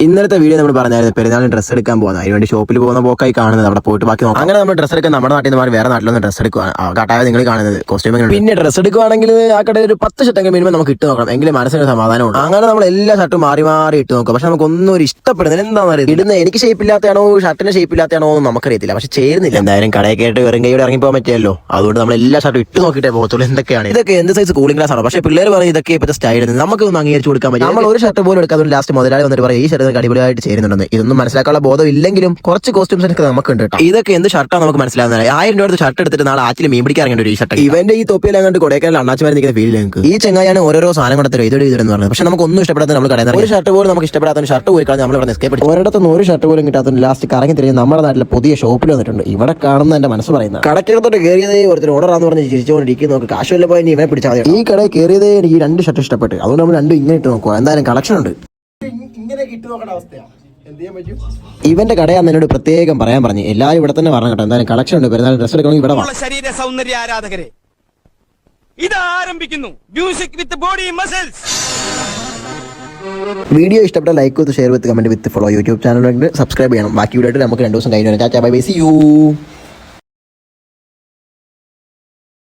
ഇന്നലത്തെ വീഡിയോ നമ്മൾ പറഞ്ഞായിരുന്നു പെരുന്നാളിന് ഡ്രസ്സ് എടുക്കാൻ പോകുന്നത്. അതിനുവേണ്ടി ഷോപ്പിൽ പോകുന്ന പോക്കായി കാണുന്നത്. അവിടെ പോയിട്ട് ബാക്കി നോക്കാം. അങ്ങനെ നമ്മൾ ഡ്രസ്സ് എടുക്കാൻ നമ്മുടെ നാട്ടിൽ നിന്ന് വേറെ നാട്ടിലൊന്നും ഡ്രസ്സ് എടുക്കുക കട്ടായ നിങ്ങൾ കാണുന്നത് കോസ്റ്റ്യൂമിങ്. പിന്നെ ഡ്രസ്സ് എടുക്കുവാണെങ്കിൽ ആ കടയിൽ ഒരു 10 ഷർട്ടെങ്കിലും മിനിമം നമുക്ക് ഇട്ട് നോക്കണം, എങ്കിലും മനസ്സിന് സമാധാനമുണ്ട്. അങ്ങനെ നമ്മൾ എല്ലാ ഷർട്ടും മാറി മാറി ഇട്ട് നോക്കും. പക്ഷെ നമുക്കൊന്നും ഒരു ഇഷ്ടപ്പെടുന്നില്ല. എന്താണെന്ന് അറിയാം, ഇടുന്ന എനിക്ക് ഷേപ്പ് ഇല്ലാത്തതാണോ ഷർട്ടിന് ഷേപ്പ് ഇല്ലാത്തതാണോ എന്ന് നമുക്കറിയത്തില്ല. പക്ഷെ ചേരുന്നില്ല. എന്തായാലും കടയിൽ കേട്ട് വെറും കൈയോടെ ഇറങ്ങി പോകാൻ പറ്റിയല്ലോ. അതുകൊണ്ട് നമ്മൾ എല്ലാ ഷർട്ടും ഇട്ട് നോക്കിയിട്ടേ പോകത്തുള്ളൂ. എന്തൊക്കെയാണ് ഇതൊക്കെ, എന്ത് സൈസ് കൂളിംഗ് ഗ്ലാസ് ആണ്. പക്ഷേ പിള്ളേർ പറയും ഇതൊക്കെ ഇപ്പോഴത്തെ സ്റ്റൈൽ നമുക്കൊന്നും അംഗീകരിച്ചു കൊടുക്കാൻ പറ്റും. നമ്മൾ ഒരു ഷർട്ട് പോലും എടുക്കാതെ ലാസ്റ്റ് മുതലാളി വന്നിട്ട് പറയും ഈ ഷർട്ട് അടിപൊളിയായിട്ട് ചേരുന്നുണ്ടെന്ന്. ഇതൊന്നും മനസ്സിലാക്കാനുള്ള ബോധം ഇല്ലെങ്കിലും കുറച്ച് കോസ്റ്റ്യൂംസ് ഒക്കെ നമുക്ക് ഉണ്ട് കേട്ടോ. ഇതൊക്കെ എന്ത് ഷർട്ടാണ് നമുക്ക് മനസ്സിലാകുന്നത്. 1000 രൂപ ഷർട്ട് എടുത്തിട്ട് നാളെ ആറ്റിൽ മീൻ പിടിക്കാൻ ഇറങ്ങേണ്ട ഒരു ഷർട്ട്. ഇവന്റെ ഈ തൊപ്പിയിൽ അങ്ങോട്ട് കൊടൈക്കനാൽ അണ്ണാച്ചിമാരെ നിൽക്കുന്ന ഫീൽ നിങ്ങൾക്ക്. ഈ ചെങ്ങായാണ് ഓരോ സാധനം കൊടുത്തത് ഇതെന്ന് പറഞ്ഞത്. പക്ഷെ നമുക്ക് ഒന്നും ഇഷ്ടപ്പെടാത്ത നമ്മൾ കടയിൽ ഒരു ഷർട്ട് പോലും നമുക്ക് ഇഷ്ടപ്പെടാത്ത ഷർട്ട് പോയി നമ്മൾ ഇവിടെ എസ്കേപ്പ് ചെയ്തു. ഒരിടത്തുനിന്ന് ഒരു ഷർട്ട് പോലും കിട്ടാത്ത ലാസ്റ്റ് കറങ്ങി തിരിഞ്ഞ് നമ്മുടെ നാട്ടിലെ പുതിയ ഷോപ്പിൽ വന്നിട്ടുണ്ട്. ഇവിടെ കാണുന്ന എന്റെ മനസ്സ് പറയുന്നത് കടക്കകത്തോട്ട് കയറിയതേ ഒരുത്തർ ഓർഡറാന്ന് പറഞ്ഞ് ചിരിച്ചുകൊണ്ടിരിക്കും. നോക്ക് കാശുവല്ല പോയി ഇവനെ പിടിച്ചാൽ മതി. ഈ കടയിൽ കയറിയതേ ഈ 2 ഷർട്ട് ഇഷ്ടപ്പെട്ടു. അതുകൊണ്ട് നമ്മൾ 2 ഇങ്ങനെ ഇട്ട് നോക്കുക. എന്തായാലും കളക്ഷൻ ഉണ്ട്. ഇവന്റെ കടയാന്ന് എന്നോട് പ്രത്യേകം പറയാൻ പറഞ്ഞു. എല്ലാവരും ഇവിടെ തന്നെ പറഞ്ഞു കേട്ടോ. എന്തായാലും കളക്ഷൻ ഉണ്ട്. പെരുന്നാൾ ഡ്രസ് എടുക്കണമെങ്കിൽ ഇവിടെ ശരീര സൗന്ദര്യ ആരാധകരെ ഇത് ആരംഭിക്കുന്നു. Music with body muscles. Video ഇഷ്ടപ്പെട്ട like with share with comment with follow. YouTube channel subscribe ചെയ്യണം. ബാക്കി വീഡിയോ നമുക്ക് 2 ദിവസം കഴിഞ്ഞു. ചാച്ചാ ബൈ ബൈ, സീ യു.